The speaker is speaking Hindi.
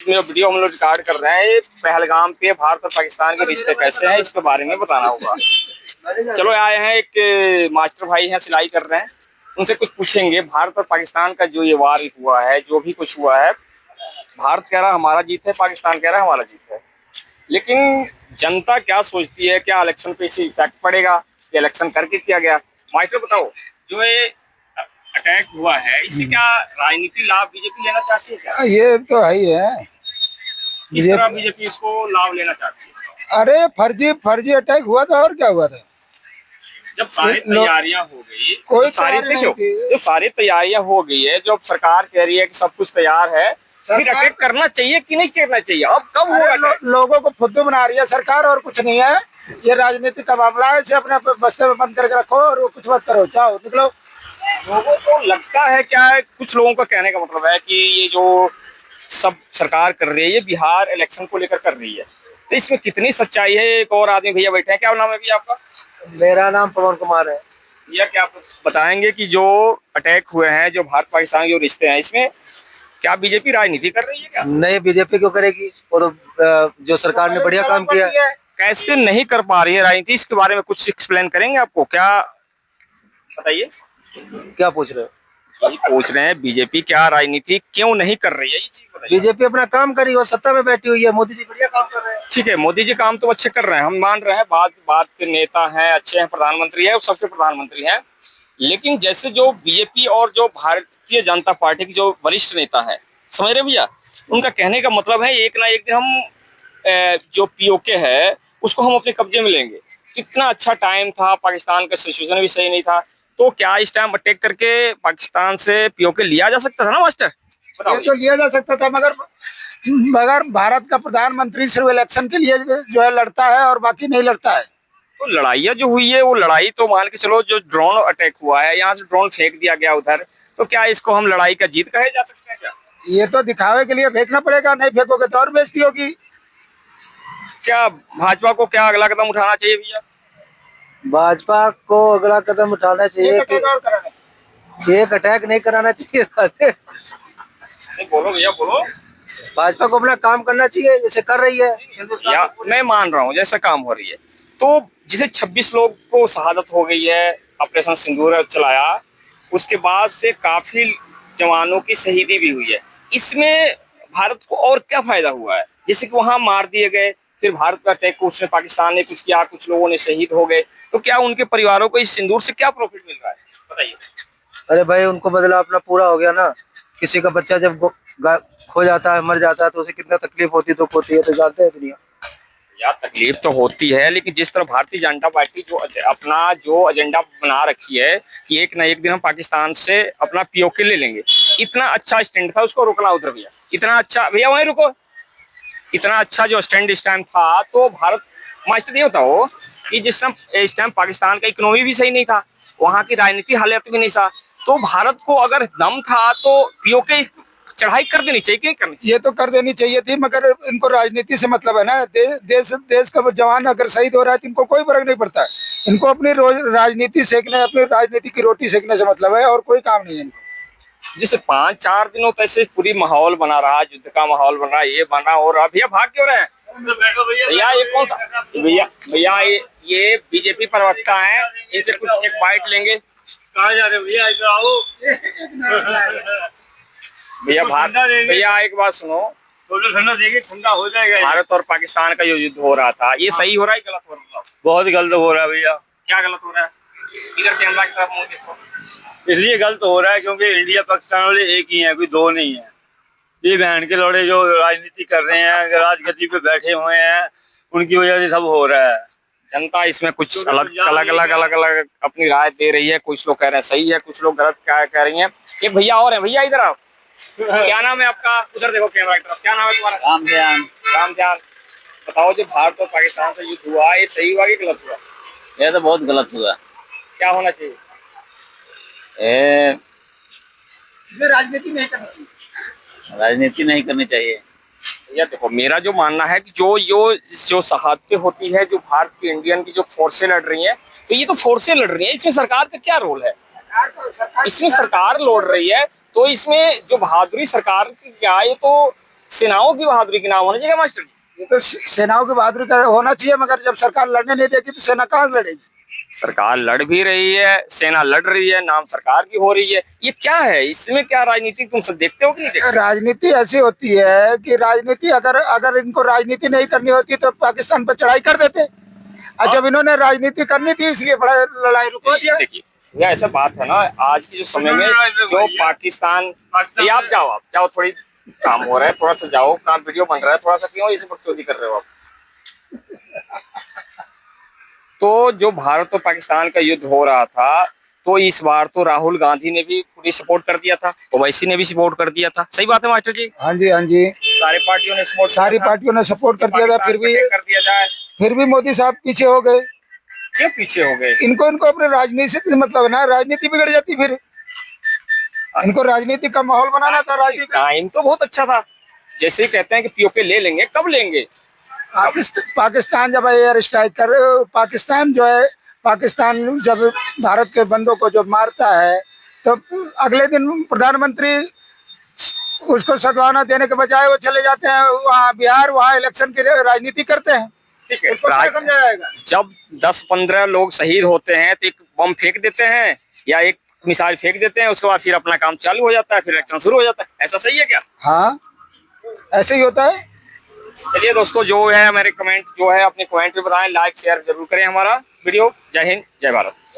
इसमें वीडियो हम लोग रिकॉर्ड कर रहे हैं। पहलगाम पे भारत और पाकिस्तान के रिश्ते कैसे हैं इसके बारे में बताना होगा। चलो आए हैं, एक मास्टर भाई हैं, सिलाई कर रहे हैं, उनसे कुछ पूछेंगे। भारत और पाकिस्तान का जो ये वार हुआ है, जो भी कुछ हुआ है, भारत कह रहा हमारा जीत है, पाकिस्तान कह रहा हमारा जीत है। लेकिन जनता क्या सोचती है, क्या इलेक्शन पे इसे इफेक्ट पड़ेगा, ये इलेक्शन करके किया गया? मास्टर बताओ, जो ये अटैक हुआ है इससे क्या राजनीति लाभ बीजेपी लेना चाहती है क्या? ये तो है ही है। किस तरह बीजेपी इसको लाभ लेना चाहती है? अरे फर्जी अटैक हुआ था और क्या हुआ था। जब सारी तैयारियां हो गई, कोई सारी देखो, जो सारी तैयारियां हो गई है, जब सरकार कह रही है कि सब कुछ तैयार है, फिर अटैक करना चाहिए कि नहीं करना चाहिए? अब कब होगा? लोगों को फुद्दू बना रही है सरकार, और कुछ नहीं है। ये राजनीति का मामला है, इसे अपने बस्ते में बंद करके रखो और वो कुछ मत करो, जाओ निकलो। लोगों को लगता है क्या है, कुछ लोगों का कहने का मतलब है कि ये जो सब सरकार कर रही है ये बिहार इलेक्शन को लेकर कर रही है, तो इसमें कितनी सच्चाई है? एक और आदमी भैया बैठे हैं, क्या नाम है भैया आपका? मेरा नाम पवन कुमार है। भैया क्या आप बताएंगे कि जो अटैक हुए हैं, जो भारत पाकिस्तान के जो रिश्ते हैं, इसमें क्या बीजेपी राजनीति कर रही है क्या? नहीं, बीजेपी क्यों करेगी? और जो सरकार ने बढ़िया काम किया। कैसे नहीं कर पा रही है राजनीति, इसके बारे में कुछ एक्सप्लेन करेंगे आपको क्या? बताइए। क्या पूछ रहे हो? यही पूछ रहे हैं, बीजेपी क्या राजनीति क्यों नहीं कर रही है, ये चीज बताइए। बीजेपी अपना काम करी, वो सत्ता में बैठी हुई है। मोदी जी बढ़िया काम कर रहे हैं। ठीक है, मोदी जी काम तो अच्छे कर रहे हैं, हम मान रहे हैं, बात के नेता हैं, अच्छे हैं, प्रधानमंत्री है, सबके प्रधानमंत्री हैं। लेकिन जैसे जो बीजेपी और जो भारतीय जनता पार्टी की जो वरिष्ठ नेता है, समझ रहे भैया, उनका कहने का मतलब है एक ना एक दिन हम जो पीओके है उसको हम अपने कब्जे में लेंगे। कितना अच्छा टाइम था, पाकिस्तान का सिचुएशन भी सही नहीं था, तो क्या इस टाइम अटैक करके पाकिस्तान से पीओके लिया जा सकता था ना मास्टर? ये तो लिया जा सकता था, मगर भारत का प्रधानमंत्री सिर्फ इलेक्शन के लिए जो है लड़ता है और बाकी नहीं लड़ता है। तो लड़ाइयाँ जो हुई है, वो लड़ाई तो मान के चलो, जो ड्रोन अटैक हुआ है, यहाँ से ड्रोन फेंक दिया गया उधर, तो क्या इसको हम लड़ाई का जीत कहे जा सकते हैं क्या? ये तो दिखावे के लिए फेंकना पड़ेगा, नहीं फेंकोगे तो और बेइज्जती होगी। क्या भाजपा को क्या अगला कदम उठाना चाहिए भैया? भाजपा को अगला कदम उठाना चाहिए कि एक अटैक नहीं कराना चाहिए। बोलो भैया बोलो। भाजपा को अपना काम करना चाहिए जैसे कर रही है। या मैं मान रहा हूँ जैसा काम हो रही है, तो जिसे 26 लोग को शहादत हो गई है, ऑपरेशन सिंदूर चलाया, उसके बाद से काफी जवानों की शहीदी भी हुई है, इसमें भारत को और क्या फायदा हुआ है? जैसे कि वहां मार दिए गए, फिर भारत का अटैक को उसने पाकिस्तान ने कुछ किया, कुछ लोगों ने शहीद हो गए, तो क्या उनके परिवारों को इस सिंदूर से क्या प्रॉफिट मिल रहा है, बताइए? अरे भाई, उनको बदला अपना पूरा हो गया ना। किसी का बच्चा जब खो जाता है, मर जाता है, तो उसे कितना तकलीफ होती है, दुख होती है, तो जानते हैं दुनिया। यार तकलीफ तो होती है, लेकिन जिस तरह भारतीय जनता पार्टी जो अपना जो एजेंडा बना रखी है कि एक ना एक दिन हम पाकिस्तान से अपना पीओके ले लेंगे, इतना अच्छा स्टैंड था, उसको रोकना उधर भैया। इतना अच्छा भैया, वहीं रुको। इतना अच्छा जो स्टैंड था, तो भारत, मास्टर ये बताओ कि जिस टाइम इस टाइम पाकिस्तान का इकोनॉमी भी सही नहीं था, वहां की राजनीति हालत भी नहीं था, तो भारत को अगर दम था तो पीओके चढ़ाई कर देनी चाहिए कि नहीं करनी चाहिए? ये तो कर देनी चाहिए थी, मगर इनको राजनीति से मतलब है ना। देश का जवान अगर शहीद हो रहा है तो इनको कोई फर्क नहीं पड़ता है। इनको अपनी राजनीति सेकने, अपनी राजनीति की रोटी सेकने से मतलब है, और कोई काम नहीं है इनको। जैसे 5-4 दिनों तक से पूरी माहौल बना रहा, युद्ध का माहौल बना, ये बना, और भैया भाग क्यों रहे हैं भैया? ये कौन सा भैया ये बीजेपी प्रवक्ता है, इनसे कुछ एक बाइट लेंगे। कहाँ जा रहे हो भैया? इधर आओ भैया। भैया एक बात सुनो, ठंडा देंगे, ठंडा हो जाएगा। भारत और पाकिस्तान का जो युद्ध हो रहा था, ये सही हो रहा है गलत हो रहा है? बहुत गलत हो रहा है भैया। क्या गलत हो रहा है? इधर कैमरा की तरफ मुंह देखो। इसलिए गलत हो रहा है क्योंकि इंडिया पाकिस्तान वाले एक ही हैं, कोई दो नहीं है। ये बहन के लौड़े जो राजनीति कर रहे हैं, राजगद्दी पे बैठे हुए हैं, उनकी वजह से सब हो रहा है। जनता इसमें कुछ अलग अपनी राय दे रही है, कुछ लोग कह रहे हैं सही है, कुछ लोग गलत कह रही हैं। एक भैया और है, भैया इधर आओ। क्या नाम है आपका? उधर देखो कैमरा की तरफ, क्या नाम है तुम्हारा? रामध्यान। बताओ, जो भारत और पाकिस्तान से युद्ध हुआ, ये सही हुआ कि गलत हुआ? ये तो बहुत गलत हुआ। क्या होना चाहिए? इसमें राजनीति नहीं करनी चाहिए। राजनीति नहीं करनी चाहिए। या देखो, मेरा जो मानना है कि जो शहादतें होती है, जो भारत की इंडियन की जो फोर्सें लड़ रही हैं, तो ये तो फोर्सें लड़ रही हैं, इसमें सरकार का क्या रोल है? इसमें सरकार लड़ रही है, तो इसमें जो बहादुरी सरकार की क्या, ये तो सेनाओं की बहादुरी के नाम होना चाहिए मास्टर जी। ये तो सेनाओं की बहादुरी का होना चाहिए, मगर जब सरकार लड़ने नहीं देगी तो सेना कहाँ लड़ेगी? सरकार लड़ भी रही है, सेना लड़ रही है, नाम सरकार की हो रही है, ये क्या है? इसमें क्या राजनीति तुम सब देखते हो कि नहीं देखते? राजनीति ऐसी होती है कि राजनीति अगर इनको राजनीति नहीं करनी होती तो पाकिस्तान पर चढ़ाई कर देते, और जब इन्होंने राजनीति करनी थी इसलिए बड़ा लड़ाई रुकवा दिया। देखिए भैया ऐसा बात है ना, आज के जो समय में जो पाकिस्तान, ये आप जाओ थोड़ी काम हो रहा है, थोड़ा सा जाओ, काम वीडियो बन रहा है, थोड़ा सा क्यों इसे बकचोदी कर रहे हो आप? तो जो भारत और पाकिस्तान का युद्ध हो रहा था, तो इस बार तो राहुल गांधी ने भी पूरी सपोर्ट कर दिया था, ओवैसी ने भी सपोर्ट कर दिया था, सही बात है मास्टर जी? हाँ जी, हाँ जी, सारी पार्टियों ने सपोर्ट, सारी पार्टियों ने सपोर्ट कर दिया था, कर दिया जाए, फिर भी मोदी साहब पीछे हो गए। क्यों पीछे हो गए? इनको अपने राजनीति से मतलब है ना, राजनीति बिगड़ जाती फिर। इनको राजनीति का माहौल बनाना था। राजनीति टाइम तो बहुत अच्छा था, जैसे ही कहते हैं कि पीओके ले लेंगे, कब लेंगे? पाकिस्तान जब एयर स्ट्राइक कर, पाकिस्तान जब भारत के बंदों को जब मारता है तो अगले दिन प्रधानमंत्री उसको सद्भावना देने के बजाय वो चले जाते हैं वहाँ बिहार, वहाँ इलेक्शन की राजनीति करते हैं। ठीक है, उसको क्या समझा जाएगा? जब 10-15 लोग शहीद होते हैं तो एक बम फेंक देते हैं या एक मिसाइल फेंक देते हैं, उसके बाद फिर अपना काम चालू हो जाता है, फिर इलेक्शन शुरू हो जाता है, ऐसा सही है क्या? हाँ, ऐसे ही होता है। चलिए दोस्तों, जो है मेरे कमेंट जो है अपने कमेंट में बताएं, लाइक शेयर जरूर करें हमारा वीडियो। जय हिंद, जय भारत।